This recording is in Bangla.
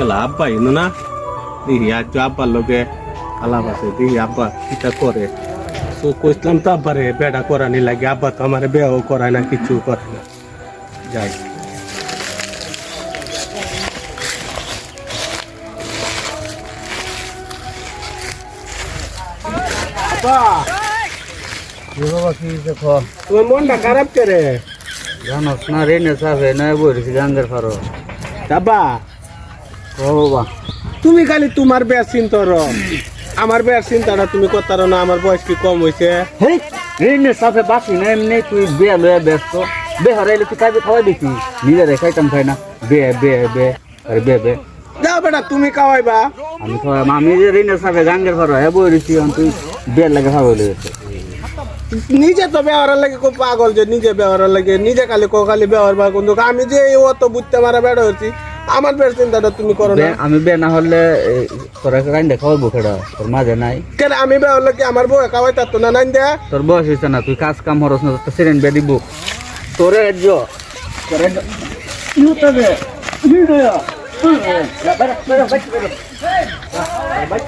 কেলা আব্বা ইনো না দেখি আজ আব্বার লোকে আলাপ আছে দেখি আব্বা কিটা করে তো কইলাম তো আব্বারে বেড়া করানি লাগে আব্বা তো আমার বেও করায় না কিছু করে না যাই বাবা কি দেখো তোমার মনটা খারাপ করে জানোস না রেনে সাফে না বইছি গাঙ্গের ফারো আব্বা ও বাবা তুমি খালি তোমার বেশ চিন্তা করো আমার বেশ চিন্তাটা তুমি করতারো না আমার বয়স কি কম হয়েছে হেই রেনে সাফে বাসি না এমনি তুই বিয়া লয়ে ব্যস্ত বে হারাইলে তুই কাজে খাওয়াই দেখি নিজে খাইতাম খাই না বে বে বে আরে বে বে যাও বেটা তুমি খাওয়াইবা আমি খাওয়াই আমি যে রেনে সাফে গাঙ্গের ফারো হ্যাঁ বইছি তুই বিয়ার লাগে খাওয়াই লেগেছে নিজে তো ব্যবহার লাগে খুব পাগল যে নিজে ব্যবহার লাগে নিজে খালি খালি ব্যবহার বা কিন্তু আমি যে অত বুঝতে মারা বেড়া হচ্ছি আমার বেশ চিন্তাটা তুমি করো না আমি বে না হলে তোরা কাইন্দা খাওয়াবো খেড়া তোর মাঝে নাই কেন আমি ব্যবহার লাগে আমার বউ খাওয়াই তার তো না নাই দেয়া তোর বয়স হয়েছে না তুই কাজ কাম হরস না তোর সিরেন বে দিব তোরে তোরে ইউটাবে ভিডিও বাইক